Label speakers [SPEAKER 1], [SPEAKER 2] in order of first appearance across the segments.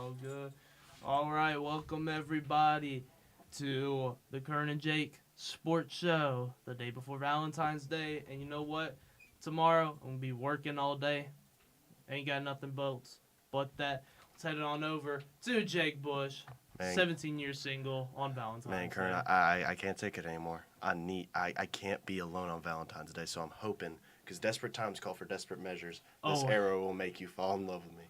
[SPEAKER 1] All good. All right, welcome everybody to the Curran and Jake Sports Show the day before Valentine's Day. And you know what? Tomorrow I'm gonna be working all day. Ain't got nothing but that. Let's head it on over to Jake Bush,
[SPEAKER 2] Man,
[SPEAKER 1] 17-year single on Valentine's
[SPEAKER 2] man, Curran,
[SPEAKER 1] Day.
[SPEAKER 2] I can't take it anymore. I can't be alone on Valentine's Day, so I'm hoping, because desperate times call for desperate measures, this
[SPEAKER 1] Oh.
[SPEAKER 2] arrow will make you fall in love with me.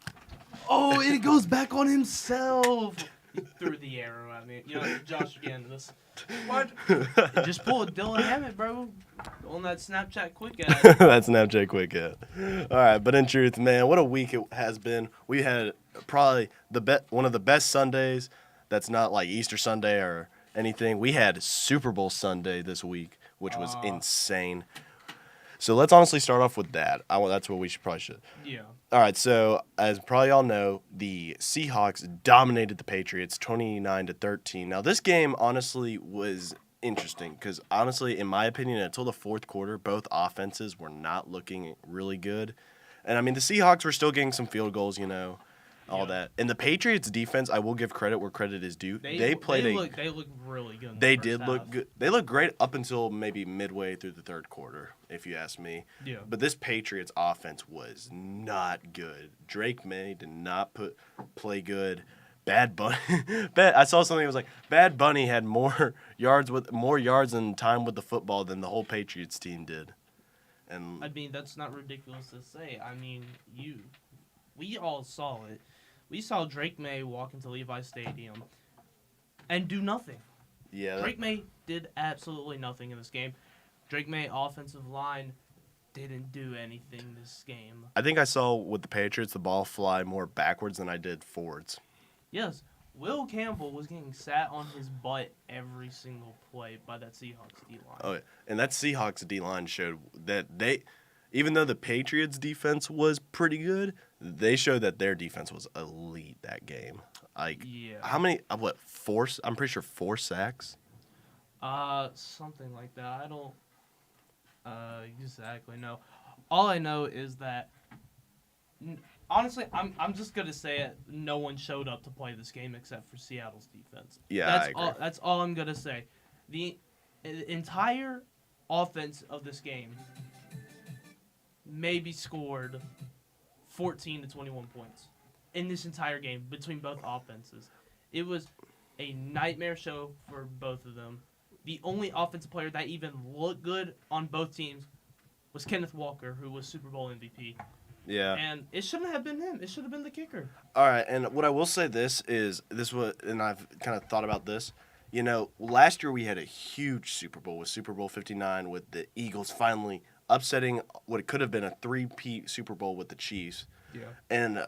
[SPEAKER 1] Oh, it goes back on himself. He threw the arrow at me. You know, Josh, you're getting this. What? Just pull a Dylan Hammett, bro. On that Snapchat quick ad.
[SPEAKER 2] That's Snapchat quick hit. All right, but in truth, man, what a week it has been. We had probably one of the best Sundays. That's not like Easter Sunday or anything. We had Super Bowl Sunday this week, which was insane. So let's honestly start off with that. That's what we should.
[SPEAKER 1] Yeah.
[SPEAKER 2] All right, so as probably all know, the Seahawks dominated the Patriots 29-13. Now, this game honestly was interesting because honestly, in my opinion, until the fourth quarter, both offenses were not looking really good. And I mean, the Seahawks were still getting some field goals, all that. And the Patriots defense, I will give credit where credit is due. They look
[SPEAKER 1] really good.
[SPEAKER 2] They did look good. They looked great up until maybe midway through the third quarter, if you ask me.
[SPEAKER 1] Yeah.
[SPEAKER 2] But this Patriots offense was not good. Drake May did not play good. Bad Bunny. I saw something that was like Bad Bunny had more yards and time with the football than the whole Patriots team did. And
[SPEAKER 1] I mean, that's not ridiculous to say. I mean, we all saw it. We saw Drake May walk into Levi Stadium and do nothing.
[SPEAKER 2] yeah,
[SPEAKER 1] Drake May did absolutely nothing in this game. Drake May offensive line didn't do anything this game.
[SPEAKER 2] I think I saw with the Patriots the ball fly more backwards than I did forwards.
[SPEAKER 1] Yes, Will Campbell was getting sat on his butt every single play by that Seahawks D-line.
[SPEAKER 2] Oh, and that Seahawks D-line showed that even though the Patriots defense was pretty good, they showed that their defense was elite that game. Like,
[SPEAKER 1] Yeah.
[SPEAKER 2] how many, four? I'm pretty sure 4 sacks.
[SPEAKER 1] Something like that. I don't exactly know. All I know is that honestly, I'm just gonna say it. No one showed up to play this game except for Seattle's defense.
[SPEAKER 2] Yeah, I agree.
[SPEAKER 1] That's all I'm gonna say. The entire offense of this game maybe scored 14 to 21 points in this entire game between both offenses. It was a nightmare show for both of them. The only offensive player that even looked good on both teams was Kenneth Walker, who was Super Bowl MVP.
[SPEAKER 2] Yeah.
[SPEAKER 1] And it shouldn't have been him. It should have been the kicker.
[SPEAKER 2] All right, and what I will say and I've kind of thought about this. Last year we had a huge Super Bowl with Super Bowl 59 with the Eagles finally upsetting what could have been a 3-peat Super Bowl with the Chiefs.
[SPEAKER 1] Yeah.
[SPEAKER 2] And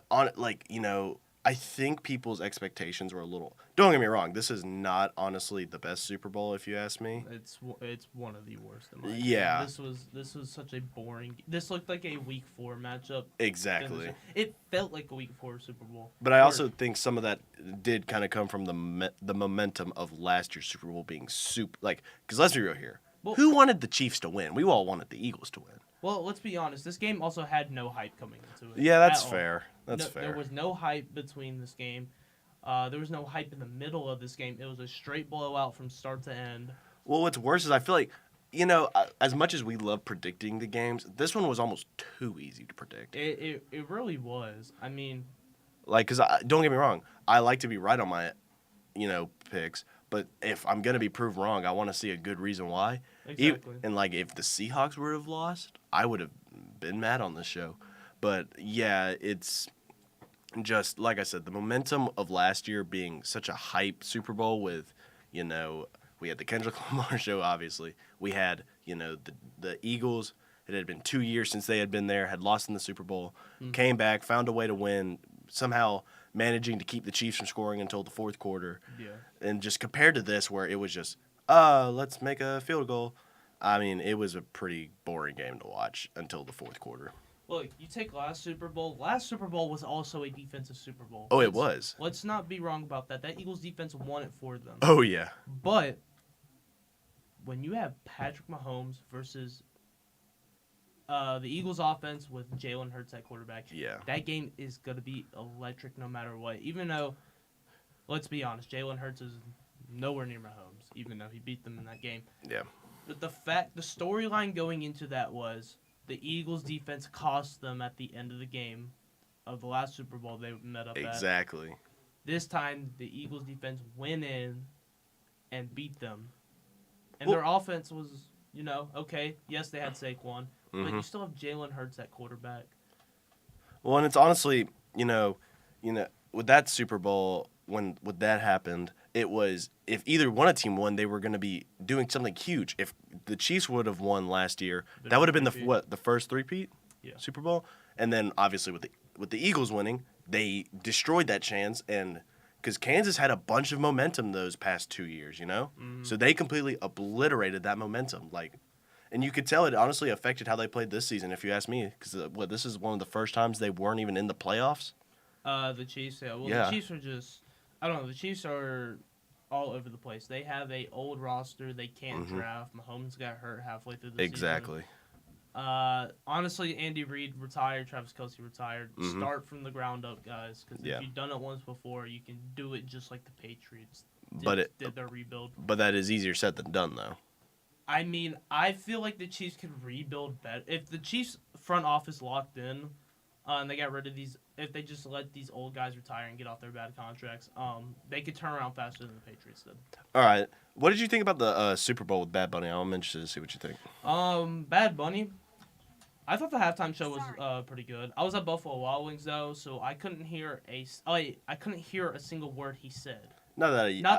[SPEAKER 2] I think people's expectations were a little. Don't get me wrong. This is not honestly the best Super Bowl, if you ask me.
[SPEAKER 1] It's one of the worst. In my
[SPEAKER 2] Yeah.
[SPEAKER 1] opinion. This was such a boring. This looked like a Week 4 matchup.
[SPEAKER 2] Exactly.
[SPEAKER 1] It felt like a Week 4 Super Bowl.
[SPEAKER 2] But I also think some of that did kind of come from the momentum of last year's Super Bowl being super. Because let's be real here.
[SPEAKER 1] Well,
[SPEAKER 2] who wanted the Chiefs to win? We all wanted the Eagles to win.
[SPEAKER 1] Well, let's be honest. This game also had no hype coming into it.
[SPEAKER 2] Yeah, that's
[SPEAKER 1] at all.
[SPEAKER 2] fair. That's fair.
[SPEAKER 1] There was no hype between this game. There was no hype in the middle of this game. It was a straight blowout from start to end.
[SPEAKER 2] Well, what's worse is I feel like, as much as we love predicting the games, this one was almost too easy to predict.
[SPEAKER 1] It really was. I mean,
[SPEAKER 2] because don't get me wrong, I like to be right on my, picks. But if I'm gonna be proved wrong, I want to see a good reason why.
[SPEAKER 1] exactly.
[SPEAKER 2] And if the Seahawks would have lost, I would have been mad on this show. But yeah, it's just like I said, the momentum of last year being such a hype Super Bowl with, we had the Kendrick Lamar show. Obviously, we had the Eagles. It had been 2 years since they had been there, had lost in the Super Bowl, came back, found a way to win, somehow managing to keep the Chiefs from scoring until the fourth quarter.
[SPEAKER 1] Yeah.
[SPEAKER 2] And just compared to this, where it was just, let's make a field goal. I mean, it was a pretty boring game to watch until the fourth quarter.
[SPEAKER 1] Look, you take last Super Bowl. Last Super Bowl was also a defensive Super Bowl.
[SPEAKER 2] Oh, it was.
[SPEAKER 1] Let's not be wrong about that. That Eagles defense won it for them.
[SPEAKER 2] Oh, yeah.
[SPEAKER 1] But when you have Patrick Mahomes versus the Eagles' offense with Jalen Hurts at quarterback.
[SPEAKER 2] Yeah.
[SPEAKER 1] That game is going to be electric no matter what. Even though, let's be honest, Jalen Hurts is nowhere near Mahomes, even though he beat them in that game.
[SPEAKER 2] Yeah.
[SPEAKER 1] But the storyline going into that was the Eagles' defense cost them at the end of the game of the last Super Bowl they met up at.
[SPEAKER 2] Exactly.
[SPEAKER 1] This time, the Eagles' defense went in and beat them. And their offense was, okay. Yes, they had Saquon, but you still have Jalen Hurts at quarterback.
[SPEAKER 2] Well, and it's honestly, with that Super Bowl, when that happened, it was if either one of team won, they were going to be doing something huge. If the Chiefs would have won last year, that would have been the first three-peat Super Bowl, and then obviously with the Eagles winning, they destroyed that chance, and because Kansas had a bunch of momentum those past 2 years, so they completely obliterated that momentum, and you could tell it honestly affected how they played this season, if you ask me, because this is one of the first times they weren't even in the playoffs.
[SPEAKER 1] The Chiefs, yeah. Well, the Chiefs are just, I don't know, the Chiefs are all over the place. They have a old roster. They can't draft. Mahomes got hurt halfway through the season.
[SPEAKER 2] Exactly.
[SPEAKER 1] Honestly, Andy Reid retired. Travis Kelce retired. Start from the ground up, guys, because if you've done it once before, you can do it just like the Patriots did their rebuild.
[SPEAKER 2] But that is easier said than done, though.
[SPEAKER 1] I mean, I feel like the Chiefs could rebuild better. If the Chiefs front office locked in, and they got rid of these, if they just let these old guys retire and get off their bad contracts, they could turn around faster than the Patriots did.
[SPEAKER 2] All right. What did you think about the Super Bowl with Bad Bunny? I'm interested to see what you think.
[SPEAKER 1] Bad Bunny, I thought the halftime show was pretty good. I was at Buffalo Wild Wings though, so I couldn't hear a single word he said. Not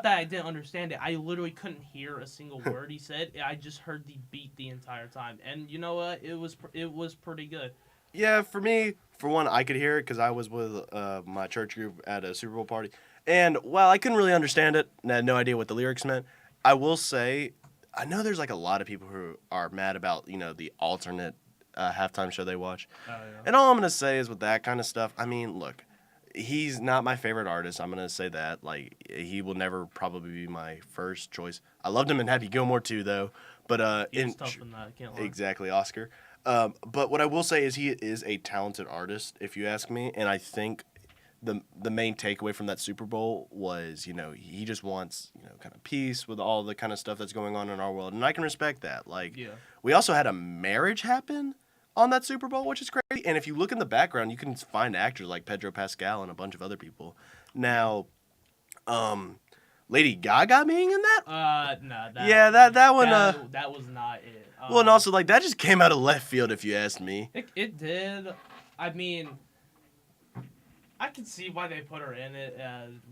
[SPEAKER 1] that I didn't understand it. I literally couldn't hear a single word he said. I just heard the beat the entire time, and you know what? It was pretty good.
[SPEAKER 2] Yeah, for me, for one, I could hear it because I was with my church group at a Super Bowl party, and while I couldn't really understand it and had no idea what the lyrics meant, I will say I know there's a lot of people who are mad about the alternate halftime show they watch.
[SPEAKER 1] Oh, yeah.
[SPEAKER 2] And all I'm going to say is with that kind of stuff, I mean, look, he's not my favorite artist. I'm going to say that. He will never probably be my first choice. I loved him in Happy Gilmore too, though. But
[SPEAKER 1] he's tough in that, I can't lie.
[SPEAKER 2] Exactly, Oscar. But what I will say is he is a talented artist, if you ask me. And I think the main takeaway from that Super Bowl was, he just wants, kind of peace with all the kind of stuff that's going on in our world. And I can respect that. We also had a marriage happen on that Super Bowl, which is crazy. And if you look in the background, you can find actors like Pedro Pascal and a bunch of other people. Now, Lady Gaga being in that?
[SPEAKER 1] No.
[SPEAKER 2] That one.
[SPEAKER 1] That was not it.
[SPEAKER 2] Well, and also, that just came out of left field, if you ask me.
[SPEAKER 1] It did. I mean, I can see why they put her in it.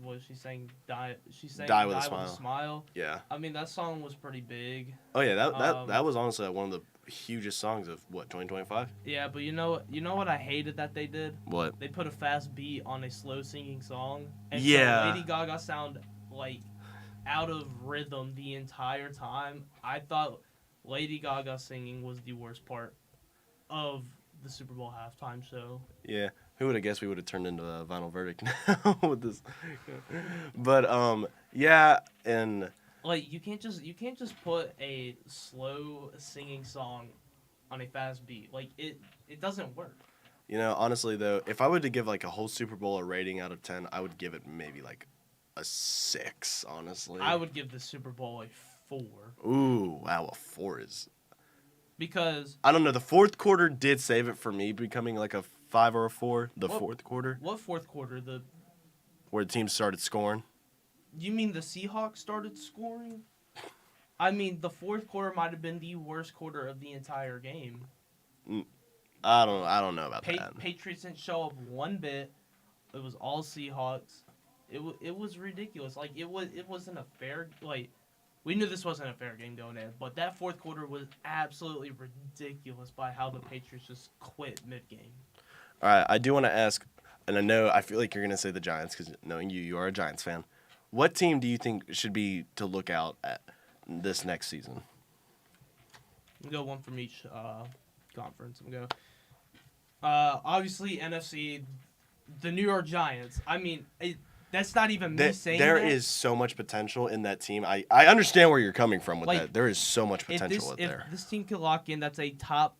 [SPEAKER 1] Was she sang Die? She sang Die with a Smile.
[SPEAKER 2] Yeah.
[SPEAKER 1] I mean, that song was pretty big.
[SPEAKER 2] Oh yeah, that was honestly one of the hugest songs of 2025.
[SPEAKER 1] Yeah, but you know what I hated that they did?
[SPEAKER 2] What?
[SPEAKER 1] They put a fast beat on a slow singing song. And
[SPEAKER 2] yeah.
[SPEAKER 1] So Lady Gaga sound out of rhythm the entire time. I thought Lady Gaga singing was the worst part of the Super Bowl halftime show.
[SPEAKER 2] Yeah. Who would have guessed we would have turned into a Vinyl Verdict now with this? But yeah, and
[SPEAKER 1] you can't just put a slow singing song on a fast beat. It doesn't work.
[SPEAKER 2] Honestly though, if I were to give a whole Super Bowl a rating out of 10, I would give it maybe a 6, honestly.
[SPEAKER 1] I would give the Super Bowl a 4.
[SPEAKER 2] Ooh, wow, a 4 is...
[SPEAKER 1] Because...
[SPEAKER 2] I don't know, the fourth quarter did save it for me becoming a 5 or a 4, fourth quarter.
[SPEAKER 1] What fourth quarter?
[SPEAKER 2] Where the team started scoring.
[SPEAKER 1] You mean the Seahawks started scoring? I mean, the fourth quarter might have been the worst quarter of the entire game.
[SPEAKER 2] I don't know about that.
[SPEAKER 1] Patriots didn't show up one bit. It was all Seahawks. It was ridiculous. It wasn't a fair... we knew this wasn't a fair game going in, but that fourth quarter was absolutely ridiculous by how the Patriots just quit mid-game.
[SPEAKER 2] All right, I do want to ask, and I feel like you're going to say the Giants because knowing you are a Giants fan. What team do you think should be to look out at this next season?
[SPEAKER 1] We'll go one from each conference. We'll go. Obviously, NFC, the New York Giants. I mean, that's not even me saying that.
[SPEAKER 2] There is so much potential in that team. I understand where you're coming from with that. There is so much potential there.
[SPEAKER 1] If this team can lock in, that's a top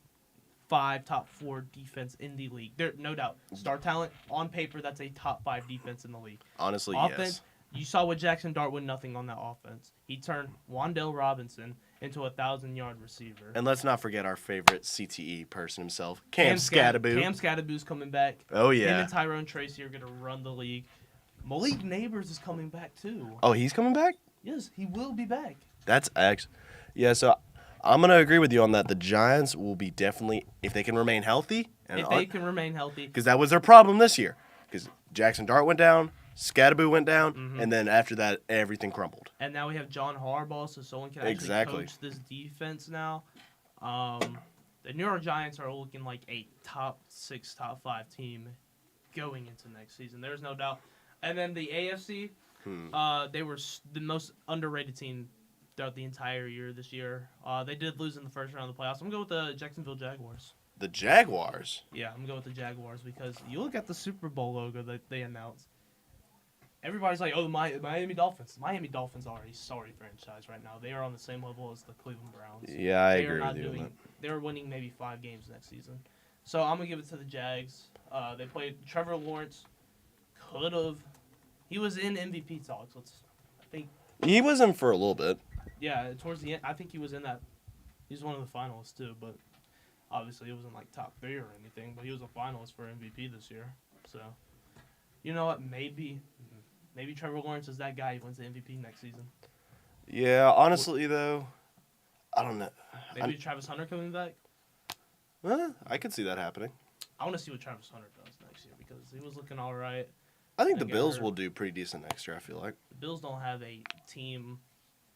[SPEAKER 1] 5, top 4 defense in the league. There, no doubt. Star talent on paper, that's a top 5 defense in the league.
[SPEAKER 2] Honestly,
[SPEAKER 1] Offense,
[SPEAKER 2] yes.
[SPEAKER 1] you saw with Jackson Dart with nothing on that offense. He turned Wan'Dale Robinson into a 1,000-yard receiver.
[SPEAKER 2] And let's not forget our favorite CTE person himself, Cam Scattaboo.
[SPEAKER 1] Cam Scattaboo's coming back.
[SPEAKER 2] Oh,
[SPEAKER 1] Him
[SPEAKER 2] yeah.
[SPEAKER 1] and Tyrone Tracy are going to run the league. Malik Neighbors is coming back, too.
[SPEAKER 2] Oh, he's coming back?
[SPEAKER 1] Yes, he will be back.
[SPEAKER 2] That's yeah, so I'm going to agree with you on that. The Giants will be definitely, if they can remain healthy.
[SPEAKER 1] If they can remain healthy.
[SPEAKER 2] Because that was their problem this year. Because Jackson Dart went down, Scattaboo went down, and then after that, everything crumbled.
[SPEAKER 1] And now we have John Harbaugh, so someone can actually coach this defense now. The New York Giants are looking like a top 6, top 5 team going into next season. There's no doubt. And then the AFC, they were the most underrated team throughout the entire year this year. They did lose in the first round of the playoffs. I'm going to go with the Jacksonville Jaguars.
[SPEAKER 2] The Jaguars?
[SPEAKER 1] Yeah, I'm going with the Jaguars because you look at the Super Bowl logo that they announced. Everybody's like, oh, the Miami Dolphins. Miami Dolphins are a sorry franchise right now. They are on the same level as the Cleveland Browns.
[SPEAKER 2] Yeah, I agree with you on that.
[SPEAKER 1] They're winning maybe 5 games next season. So I'm going to give it to the Jags. They played Trevor Lawrence. Could have. He was in MVP talks. I think.
[SPEAKER 2] He was in for a little bit.
[SPEAKER 1] Yeah, towards the end. I think he was in that. He was one of the finalists, too. But obviously, it wasn't like top 3 or anything. But he was a finalist for MVP this year. So, you know what? Maybe Trevor Lawrence is that guy who wins the MVP next season.
[SPEAKER 2] Yeah, honestly, though, I don't know.
[SPEAKER 1] Maybe Travis Hunter coming back?
[SPEAKER 2] I could see that happening.
[SPEAKER 1] I want to see what Travis Hunter does next year because he was looking all right.
[SPEAKER 2] I think the Bills will do pretty decent next year, I feel like.
[SPEAKER 1] The Bills don't have a team,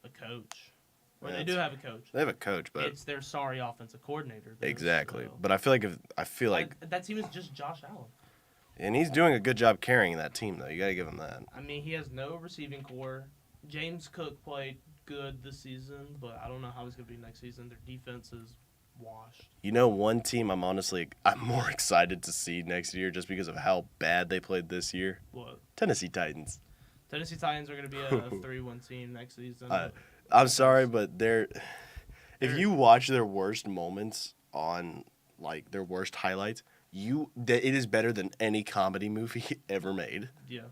[SPEAKER 1] a coach. Or they do have a coach.
[SPEAKER 2] They have a coach, but
[SPEAKER 1] it's their sorry offensive coordinator.
[SPEAKER 2] Exactly.
[SPEAKER 1] So.
[SPEAKER 2] But I feel like
[SPEAKER 1] that team is just Josh Allen.
[SPEAKER 2] And he's doing a good job carrying that team, though. You got to give him that.
[SPEAKER 1] I mean, he has no receiving core. James Cook played good this season, but I don't know how he's going to be next season. Their defense is washed.
[SPEAKER 2] You know, one team I'm more excited to see next year just because of how bad they played this year.
[SPEAKER 1] What?
[SPEAKER 2] Tennessee Titans.
[SPEAKER 1] Tennessee Titans are going to be a 3-1 team next season.
[SPEAKER 2] I'm sorry, but if you watch their worst moments on, like, their worst highlights, it is better than any comedy movie ever made.
[SPEAKER 1] Yeah.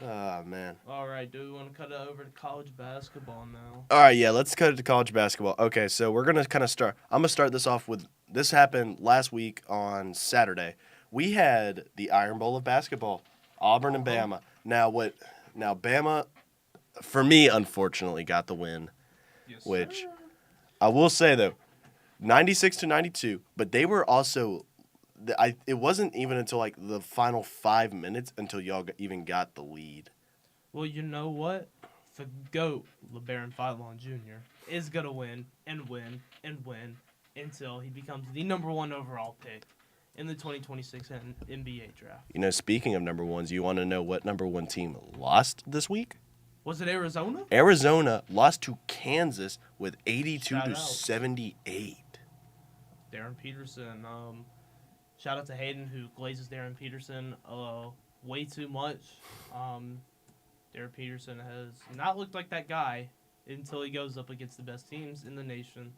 [SPEAKER 2] Oh, man.
[SPEAKER 1] All right, do we want to cut it over to college basketball now?
[SPEAKER 2] All right, yeah, let's cut it to college basketball. Okay, so we're going to kind of start. I'm going to start this off with, this happened last week on Saturday. We had the Iron Bowl of basketball, Auburn and Bama. Now, Bama, for me, unfortunately, got the win,
[SPEAKER 1] Yes,
[SPEAKER 2] which
[SPEAKER 1] sir.
[SPEAKER 2] I will say, though, 96-92, but they were also... it wasn't even until like the final 5 minutes until y'all even got the lead.
[SPEAKER 1] Well, you know what? The GOAT, LeBaron Fadlon Jr., is going to win and win and win until he becomes the number 1 overall pick in the 2026 NBA draft.
[SPEAKER 2] You know, speaking of number ones, you want to know what number 1 team lost this week?
[SPEAKER 1] Was it Arizona?
[SPEAKER 2] Arizona lost to Kansas with 82-78.
[SPEAKER 1] Darren Peterson. Shout out to Hayden, who glazes Darren Peterson way too much. Darren Peterson has not looked like that guy until he goes up against the best teams in the nation.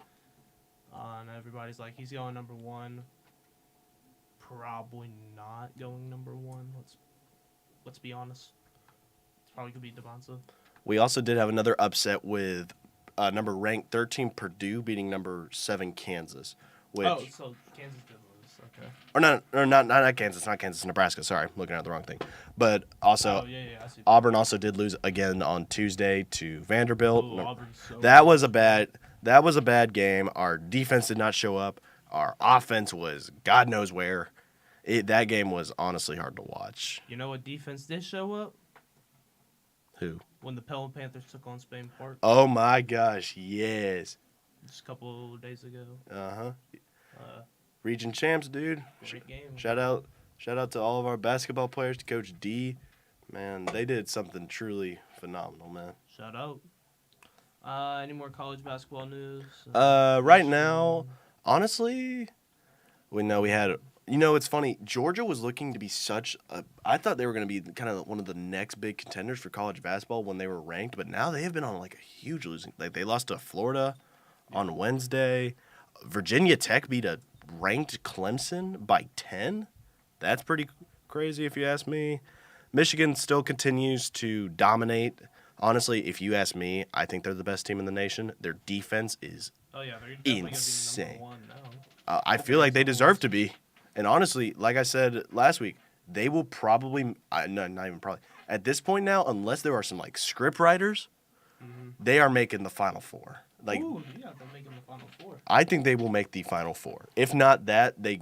[SPEAKER 1] And everybody's like, he's going number 1. Probably not going number 1. Let's be honest. It's probably going to be Devonta.
[SPEAKER 2] We also did have another upset with number ranked 13 Purdue beating number 7 Kansas. Which,
[SPEAKER 1] so Kansas did lose. Okay.
[SPEAKER 2] Or not Kansas, Nebraska. Sorry, I'm looking at the wrong thing. But also,
[SPEAKER 1] I see.
[SPEAKER 2] Auburn also did lose again on Tuesday to Vanderbilt.
[SPEAKER 1] Ooh, Auburn's so
[SPEAKER 2] that was a bad game. Our defense did not show up. Our offense was God knows where. That game was honestly hard to watch.
[SPEAKER 1] You know what defense did show up?
[SPEAKER 2] Who?
[SPEAKER 1] When the Pelham Panthers took on Spain Park.
[SPEAKER 2] Oh my gosh, yes.
[SPEAKER 1] Just a couple of days ago.
[SPEAKER 2] Region champs, dude.
[SPEAKER 1] Great game.
[SPEAKER 2] Shout out to all of our basketball players, to Coach D. Man, they did something truly phenomenal, man.
[SPEAKER 1] Shout out. Any more college basketball news?
[SPEAKER 2] Right now, honestly, it's funny. Georgia was looking to be I thought they were going to be kind of one of the next big contenders for college basketball when they were ranked, but now they have been on like a huge losing. Like they lost to Florida on Wednesday. Virginia Tech beat a ranked Clemson by 10. That's pretty crazy if you ask me. Michigan still continues to dominate. Honestly, if you ask me, I think they're the best team in the nation. Their defense is
[SPEAKER 1] Oh yeah, they're definitely
[SPEAKER 2] insane.
[SPEAKER 1] gonna be number one now.
[SPEAKER 2] I feel like they deserve to be. And honestly, like I said last week, they will probably no, not even probably. At this point now, unless there are some like script writers, they are making the Final Four. Like,
[SPEAKER 1] Ooh, yeah, they're making the Final Four.
[SPEAKER 2] I think they will make the Final Four. If not that, they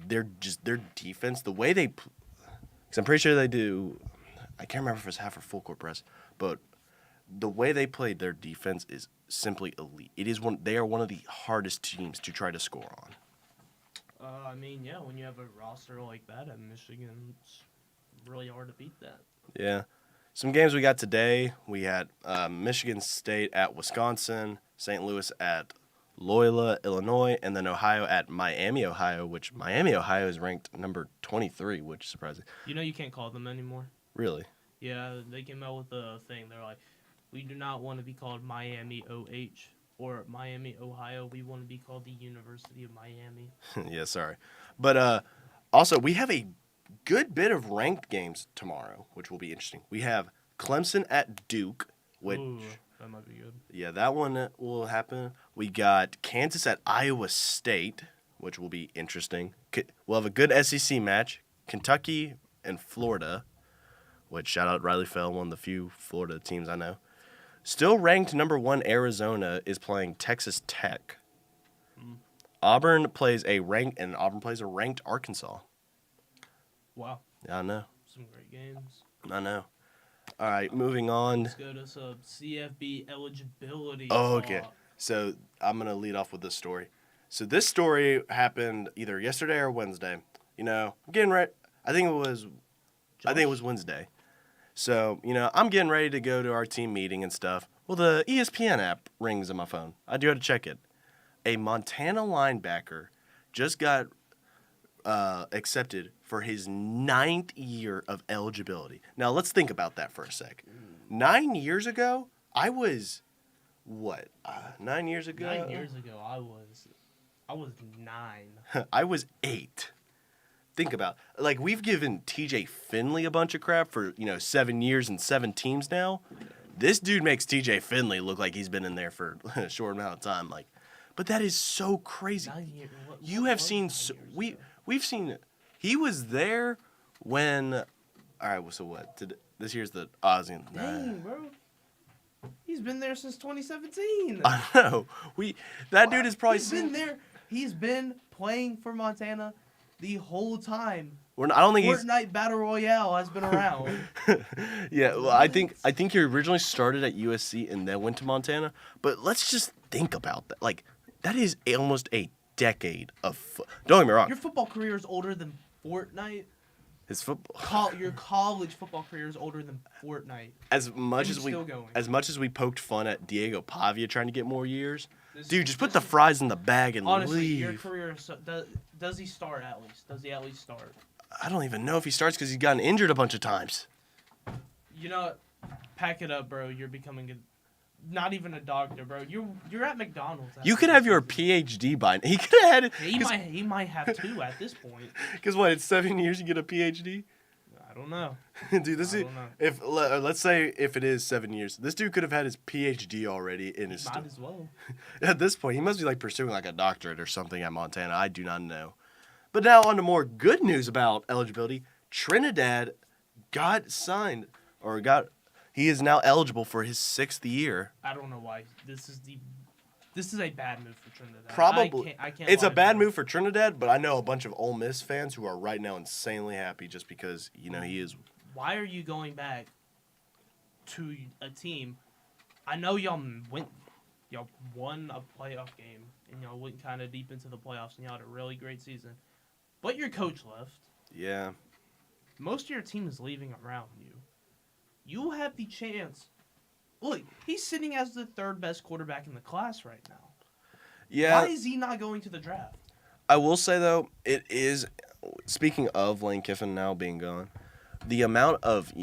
[SPEAKER 2] their defense, the way they, because I'm pretty sure they do. I can't remember if it's half or full court press, but the way they played their defense is simply elite. They are one of the hardest teams to try to score on.
[SPEAKER 1] I mean, yeah, when you have a roster like that at Michigan, it's really hard to beat that.
[SPEAKER 2] Yeah. Some games we got today. We had Michigan State at Wisconsin, St. Louis at Loyola, Illinois, and then Ohio at Miami, Ohio, which Miami, Ohio is ranked number 23, which is surprising.
[SPEAKER 1] You know you can't call them anymore.
[SPEAKER 2] Really?
[SPEAKER 1] Yeah, they came out with a thing. They're like, we do not want to be called Miami OH or Miami, Ohio. We want to be called the University of Miami.
[SPEAKER 2] Yeah, sorry. But also, we have a good bit of ranked games tomorrow, which will be interesting. We have Clemson at Duke, which...
[SPEAKER 1] Ooh, that might be good.
[SPEAKER 2] Yeah, that one will happen. We got Kansas at Iowa State, which will be interesting. We'll have a good SEC match. Kentucky and Florida, which shout out Riley Fell, one of the few Florida teams I know. Still ranked number 1 Arizona is playing Texas Tech. Auburn plays a ranked Arkansas.
[SPEAKER 1] Wow.
[SPEAKER 2] Yeah, I know.
[SPEAKER 1] Some great games.
[SPEAKER 2] I know. All right, moving on.
[SPEAKER 1] Let's go to some CFB eligibility.
[SPEAKER 2] Oh, okay. So I'm going to lead off with this story. So this story happened either yesterday or Wednesday. You know, I'm getting ready. I think it was Wednesday. So, you know, I'm getting ready to go to our team meeting and stuff. Well, the ESPN app rings on my phone. I do have to check it. A Montana linebacker just got accepted for his 9th year of eligibility. Now, let's think about that for a sec. 9 years ago, I was, what, 9 years ago?
[SPEAKER 1] 9 years ago, I was 9.
[SPEAKER 2] I was 8. Think about, like, we've given TJ Finley a bunch of crap for, 7 years and 7 teams now. This dude makes TJ Finley look like he's been in there for a short amount of time. Like, but that is so crazy.
[SPEAKER 1] 9 years.
[SPEAKER 2] You have seen, we've seen, he was there when, all right, so what? This year's the Ozzy.
[SPEAKER 1] Dang, bro. He's been there since 2017.
[SPEAKER 2] I know. Dude is probably
[SPEAKER 1] He's been there. He's been playing for Montana the whole time.
[SPEAKER 2] I don't think
[SPEAKER 1] Fortnite Battle Royale has been around.
[SPEAKER 2] Yeah, well, I think he originally started at USC and then went to Montana. But let's just think about that. Like, that is almost a decade of don't get me wrong.
[SPEAKER 1] Your football career is older than Fortnite.
[SPEAKER 2] His football.
[SPEAKER 1] Your college football career is older than Fortnite.
[SPEAKER 2] As much as we poked fun at Diego Pavia trying to get more years, dude, just put the fries in the bag and
[SPEAKER 1] honestly,
[SPEAKER 2] leave.
[SPEAKER 1] Your career does he start at least? Does he at least start?
[SPEAKER 2] I don't even know if he starts because he's gotten injured a bunch of times.
[SPEAKER 1] You know what? Pack it up, bro. You're becoming not even a doctor, bro. You're at McDonald's.
[SPEAKER 2] You could have your PhD by now. He could have had it.
[SPEAKER 1] He might have 2 at this point.
[SPEAKER 2] Because what? It's 7 years you get a PhD.
[SPEAKER 1] I don't know.
[SPEAKER 2] Dude, let's say if it is 7 years, this dude could have had his PhD already in his.
[SPEAKER 1] Might as well.
[SPEAKER 2] At this point, he must be like pursuing like a doctorate or something at Montana. I do not know. But now on to more good news about eligibility. Trinidad got signed he is now eligible for his 6th year.
[SPEAKER 1] I don't know why. This is a bad move for Trinidad.
[SPEAKER 2] Probably.
[SPEAKER 1] I can't
[SPEAKER 2] It's a bad move for Trinidad, but I know a bunch of Ole Miss fans who are right now insanely happy just because, he is.
[SPEAKER 1] Why are you going back to a team? I know y'all won a playoff game and y'all went kind of deep into the playoffs and y'all had a really great season. But your coach left.
[SPEAKER 2] Yeah.
[SPEAKER 1] Most of your team is leaving around you. You have the chance. Look, he's sitting as the 3rd best quarterback in the class right now.
[SPEAKER 2] Yeah.
[SPEAKER 1] Why is he not going to the draft?
[SPEAKER 2] I will say, though, it is, speaking of Lane Kiffin now being gone, the amount of,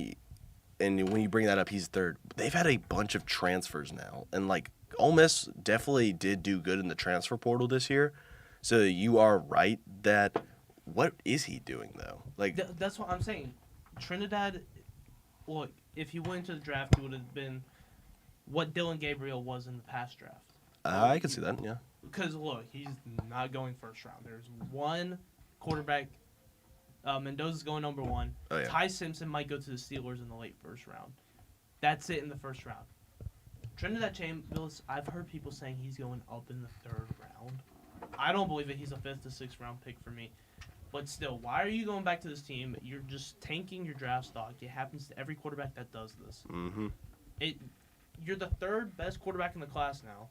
[SPEAKER 2] and when you bring that up, he's 3rd. They've had a bunch of transfers now. And, like, Ole Miss definitely did do good in the transfer portal this year. So you are right that what is he doing though? Like
[SPEAKER 1] That's what I'm saying. Trinidad, well, if he went into the draft, he would have been what Dylan Gabriel was in the past draft.
[SPEAKER 2] I can see that. Yeah.
[SPEAKER 1] Because look, he's not going first round. There's one quarterback. Mendoza's going number 1.
[SPEAKER 2] Oh, yeah.
[SPEAKER 1] Ty Simpson might go to the Steelers in the late first round. That's it in the first round. Trinidad Chambers, I've heard people saying he's going up in the 3rd round. I don't believe it. He's a 5th to 6th round pick for me. But still, why are you going back to this team? You're just tanking your draft stock. It happens to every quarterback that does this.
[SPEAKER 2] Mm-hmm.
[SPEAKER 1] You're the 3rd best quarterback in the class now.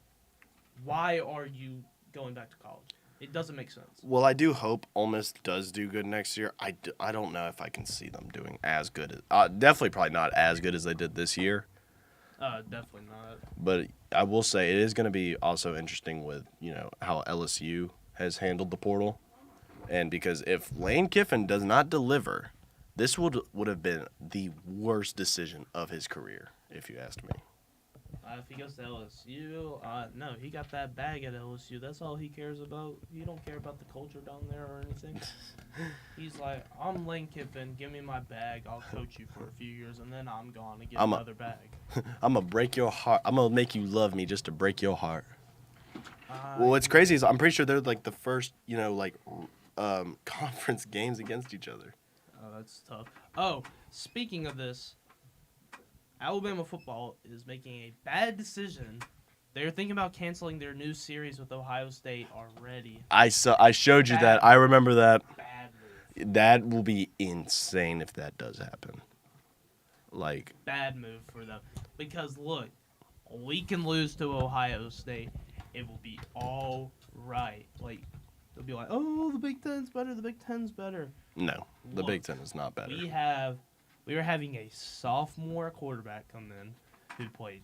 [SPEAKER 1] Why are you going back to college? It doesn't make sense.
[SPEAKER 2] Well, I do hope Ole Miss does do good next year. I don't know if I can see them doing as good. Definitely probably not as good as they did this year.
[SPEAKER 1] Definitely not.
[SPEAKER 2] But I will say it is going to be also interesting with, how LSU has handled the portal. And because if Lane Kiffin does not deliver, this would have been the worst decision of his career, if you asked me.
[SPEAKER 1] If he goes to LSU, no, he got that bag at LSU. That's all he cares about. He don't care about the culture down there or anything. He's like, I'm Lane Kiffin. Give me my bag. I'll coach you for a few years, and then I'm gone to get another bag.
[SPEAKER 2] I'm going to break your heart. I'm going to make you love me just to break your heart. Well, what's crazy is I'm pretty sure they're like the first, conference games against each other.
[SPEAKER 1] Oh, that's tough. Oh, speaking of this, Alabama football is making a bad decision. They're thinking about canceling their new series with Ohio State already.
[SPEAKER 2] I showed you that. I remember that.
[SPEAKER 1] Bad move.
[SPEAKER 2] That will be insane if that does happen.
[SPEAKER 1] Bad move for them. Because, look, we can lose to Ohio State. It will be all right. They'll be like, oh, the Big Ten's better. The Big Ten's better.
[SPEAKER 2] No, the Big Ten is not better.
[SPEAKER 1] We were having a sophomore quarterback come in who played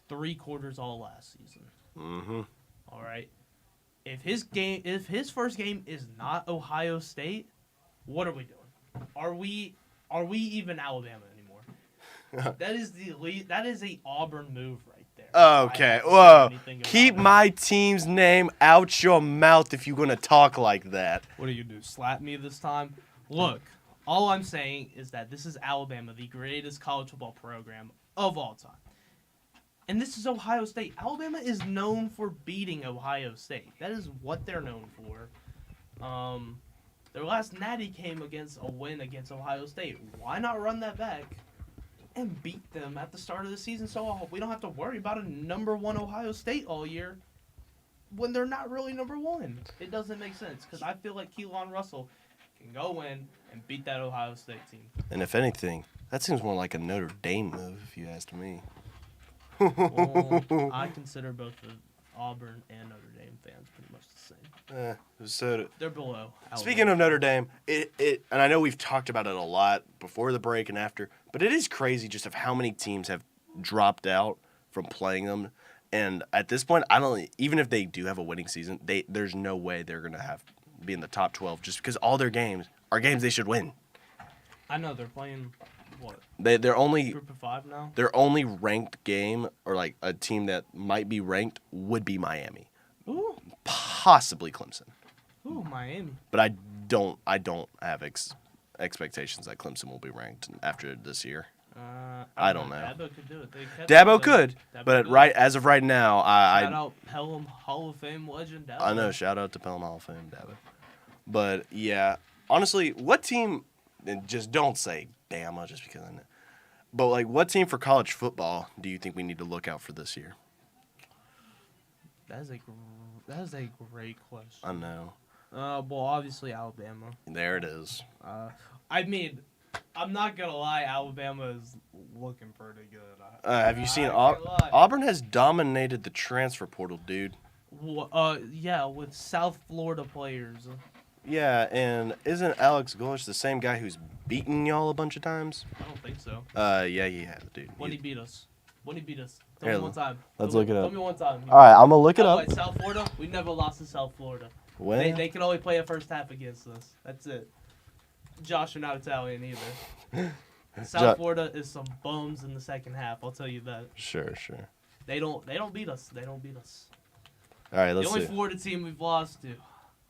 [SPEAKER 1] 3 quarters all last season.
[SPEAKER 2] Mm-hmm.
[SPEAKER 1] All right. If his first game is not Ohio State, what are we doing? Are we even Alabama anymore? That is a Auburn move right there.
[SPEAKER 2] Okay. Whoa. Keep my team's name out your mouth if you're gonna talk like that.
[SPEAKER 1] What are you gonna do? Slap me this time? Look. All I'm saying is that this is Alabama, the greatest college football program of all time. And this is Ohio State. Alabama is known for beating Ohio State. That is what they're known for. Their last natty came against a win against Ohio State. Why not run that back and beat them at the start of the season so we don't have to worry about a number 1 Ohio State all year when they're not really number 1? It doesn't make sense because I feel like Keelan Russell can go in and beat that Ohio State team.
[SPEAKER 2] And if anything, that seems more like a Notre Dame move, if you asked me.
[SPEAKER 1] Well, I consider both the Auburn and Notre Dame fans pretty much the same.
[SPEAKER 2] So
[SPEAKER 1] they're below Alabama.
[SPEAKER 2] Speaking of Notre Dame, it and I know we've talked about it a lot before the break and after, but it is crazy just of how many teams have dropped out from playing them. And at this point, even if they do have a winning season, there's no way they're gonna be in the top 12 just because all their games are games they should win.
[SPEAKER 1] I know they're playing what?
[SPEAKER 2] They're only
[SPEAKER 1] group of 5 now.
[SPEAKER 2] Their only ranked game or like a team that might be ranked would be Miami.
[SPEAKER 1] Ooh.
[SPEAKER 2] Possibly Clemson.
[SPEAKER 1] Ooh, Miami.
[SPEAKER 2] But I don't have expectations that Clemson will be ranked after this year. I don't know.
[SPEAKER 1] Dabo could do it.
[SPEAKER 2] Dabo could, but as of right now,
[SPEAKER 1] shout out Pelham Hall of Fame legend Dabo.
[SPEAKER 2] I know. Shout out to Pelham Hall of Fame Dabo. But yeah, honestly, what team? And just don't say Bama just because I know. But what team for college football do you think we need to look out for this year?
[SPEAKER 1] That is a great question.
[SPEAKER 2] I know.
[SPEAKER 1] Well, obviously Alabama.
[SPEAKER 2] There it is.
[SPEAKER 1] I mean, I'm not gonna lie, Alabama is looking pretty good.
[SPEAKER 2] Have you seen Auburn has dominated the transfer portal, dude.
[SPEAKER 1] Yeah, with South Florida players.
[SPEAKER 2] Yeah, and isn't Alex Golesh the same guy who's beaten y'all a bunch of times?
[SPEAKER 1] I don't think so.
[SPEAKER 2] Yeah, he has, dude.
[SPEAKER 1] When he beat us. Tell me one time.
[SPEAKER 2] Let's look it up.
[SPEAKER 1] Tell me one time.
[SPEAKER 2] All right, I'm gonna look it up.
[SPEAKER 1] Wait, South Florida? We never lost to South Florida.
[SPEAKER 2] When?
[SPEAKER 1] They can only play a first half against us. That's it. Josh, you're not Italian either. South Florida is some bums in the second half. I'll tell you that.
[SPEAKER 2] Sure.
[SPEAKER 1] They don't beat us. They don't beat us.
[SPEAKER 2] All right,
[SPEAKER 1] The
[SPEAKER 2] let's
[SPEAKER 1] only
[SPEAKER 2] see.
[SPEAKER 1] Florida team we've lost to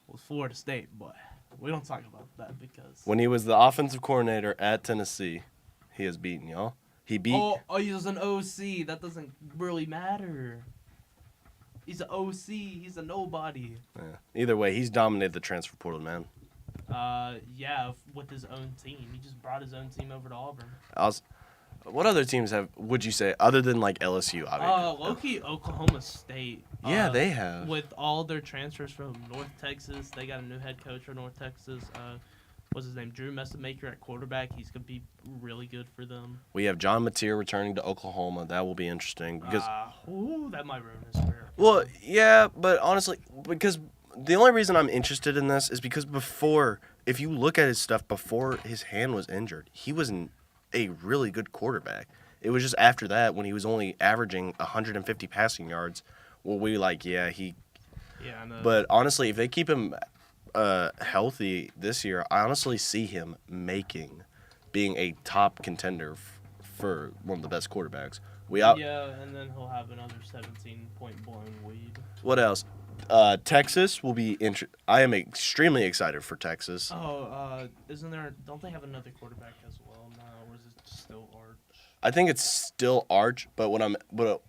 [SPEAKER 1] was Florida State, but we don't talk about that because.
[SPEAKER 2] When he was the offensive coordinator at Tennessee, he has beaten y'all. He beat.
[SPEAKER 1] Oh, he was an OC. That doesn't really matter. He's an OC. He's a nobody.
[SPEAKER 2] Yeah. Either way, he's dominated the transfer portal, man.
[SPEAKER 1] Yeah, with his own team. He just brought his own team over to Auburn.
[SPEAKER 2] What other teams would you say, other than like LSU? Obviously.
[SPEAKER 1] Low-key, Oklahoma State.
[SPEAKER 2] Yeah, they have.
[SPEAKER 1] With all their transfers from North Texas, they got a new head coach for North Texas. What's his name? Drew Messamaker at quarterback. He's going to be really good for them.
[SPEAKER 2] We have John Mateer returning to Oklahoma. That will be interesting because.
[SPEAKER 1] That might ruin his career.
[SPEAKER 2] Well, yeah, but honestly, because the only reason I'm interested in this is because if you look at his stuff before his hand was injured, he was a really good quarterback. It was just after that when he was only averaging 150 passing yards. Well,
[SPEAKER 1] Yeah, I know.
[SPEAKER 2] But honestly, if they keep him healthy this year, I honestly see him being a top contender for one of the best quarterbacks.
[SPEAKER 1] Yeah, and then he'll have another 17-point blown lead.
[SPEAKER 2] What else? Texas will be I am extremely excited for Texas.
[SPEAKER 1] Isn't there? Don't they have another quarterback as well now, or is it still Arch?
[SPEAKER 2] I think it's still Arch, but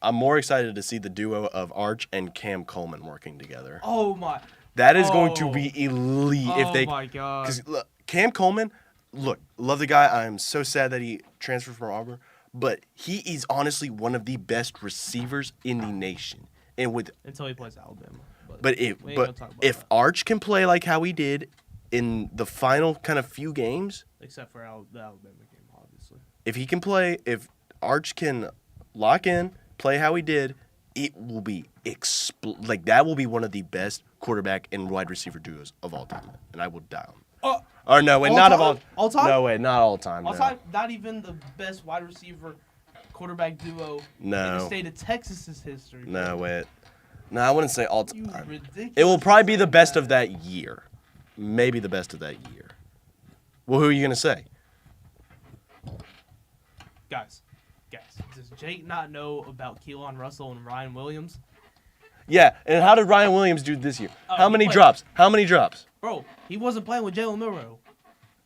[SPEAKER 2] I'm more excited to see the duo of Arch and Cam Coleman working together.
[SPEAKER 1] Oh my!
[SPEAKER 2] That is going to be elite if they.
[SPEAKER 1] Oh my god!
[SPEAKER 2] Because Cam Coleman, love the guy. I am so sad that he transferred from Auburn, but he is honestly one of the best receivers in the nation. And
[SPEAKER 1] until he plays Alabama.
[SPEAKER 2] But if Arch can play like how he did in the final kind of few games,
[SPEAKER 1] except for the Alabama game, obviously.
[SPEAKER 2] If Arch can lock in, play how he did, it will be that will be one of the best quarterback and wide receiver duos of all time, and I will die on. Or no, wait, not of
[SPEAKER 1] all time.
[SPEAKER 2] No, wait, not all time.
[SPEAKER 1] All time, not even the best wide receiver quarterback duo in the state of Texas's history.
[SPEAKER 2] No, wait. No, I wouldn't say all time.
[SPEAKER 1] Ridiculous.
[SPEAKER 2] It will probably be the best of that year. Maybe the best of that year. Well, who are you going to say?
[SPEAKER 1] Guys, does Jake not know about Keelan Russell and Ryan Williams?
[SPEAKER 2] Yeah, and how did Ryan Williams do this year? How many drops?
[SPEAKER 1] Bro, he wasn't playing with Jalen Milroe.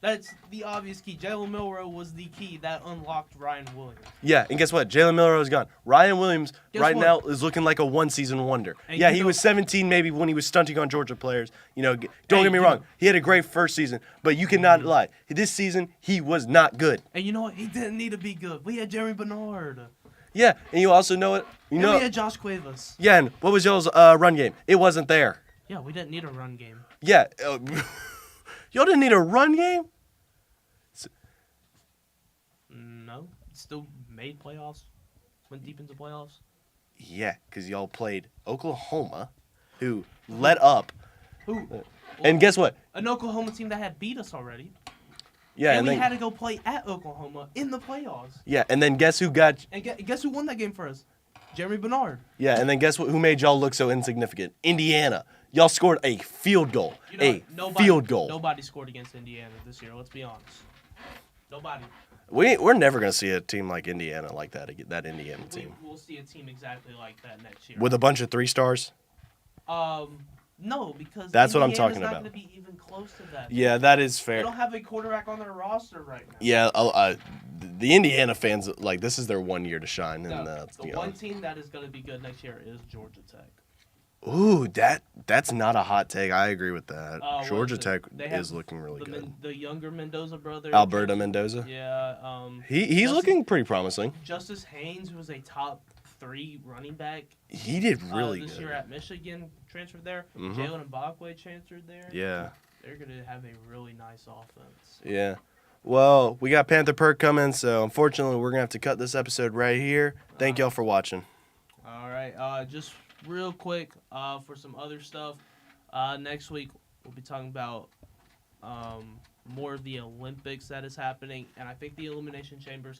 [SPEAKER 1] That's the obvious key. Jalen Milroe was the key that unlocked Ryan Williams.
[SPEAKER 2] Yeah, and guess what? Jalen Milroe is gone. Ryan Williams now is looking like a one-season wonder. And he was 17 maybe when he was stunting on Georgia players. Don't get me wrong. He had a great first season, but you cannot lie. This season, he was not good.
[SPEAKER 1] And you know what? He didn't need to be good. We had Jeremy Bernard.
[SPEAKER 2] Yeah, and you also know it.
[SPEAKER 1] We had Josh Cuevas.
[SPEAKER 2] Yeah, and what was y'all's run game? It wasn't there.
[SPEAKER 1] Yeah, we didn't need a run game.
[SPEAKER 2] Yeah. Y'all didn't need a run game?
[SPEAKER 1] No. Still made playoffs. Went deep into playoffs.
[SPEAKER 2] Yeah, because y'all played Oklahoma, who let up.
[SPEAKER 1] Who?
[SPEAKER 2] And guess what?
[SPEAKER 1] An Oklahoma team that had beat us already.
[SPEAKER 2] Yeah,
[SPEAKER 1] and we had to go play at Oklahoma in the playoffs.
[SPEAKER 2] Yeah, and then guess who got...
[SPEAKER 1] And guess who won that game for us? Jeremy Bernard.
[SPEAKER 2] Yeah, and then guess who made y'all look so insignificant? Indiana. Y'all scored a field goal. Field goal.
[SPEAKER 1] Nobody scored against Indiana this year, let's be honest. Nobody.
[SPEAKER 2] We're never going to see a team like Indiana like that Indiana team.
[SPEAKER 1] We'll see a team exactly like that next year.
[SPEAKER 2] With a bunch of 3-stars?
[SPEAKER 1] No, because
[SPEAKER 2] that's what I'm
[SPEAKER 1] Indiana's
[SPEAKER 2] talking
[SPEAKER 1] not
[SPEAKER 2] about.
[SPEAKER 1] going to be even close to that.
[SPEAKER 2] Yeah, that is fair.
[SPEAKER 1] They don't have a quarterback on their roster right now.
[SPEAKER 2] Yeah, the Indiana fans, this is their 1 year to shine.
[SPEAKER 1] The one team that is going to be good next year is Georgia Tech.
[SPEAKER 2] Ooh, that's not a hot take. I agree with that. Georgia Tech is looking really good.
[SPEAKER 1] The younger Mendoza brother.
[SPEAKER 2] Alberto Mendoza?
[SPEAKER 1] Yeah.
[SPEAKER 2] He's looking pretty promising.
[SPEAKER 1] Justice Haynes, who was a top 3 running back.
[SPEAKER 2] He did really
[SPEAKER 1] this
[SPEAKER 2] good.
[SPEAKER 1] year at Michigan, transferred there.
[SPEAKER 2] Mm-hmm.
[SPEAKER 1] Jalen Mbakwe transferred there.
[SPEAKER 2] Yeah.
[SPEAKER 1] They're going to have a really nice offense.
[SPEAKER 2] Yeah. Well, we got Panther Perk coming, so unfortunately we're going to have to cut this episode right here. Thank y'all for watching.
[SPEAKER 1] All right. Just real quick for some other stuff. Next week we'll be talking about more of the Olympics that is happening, and I think the Elimination Chamber is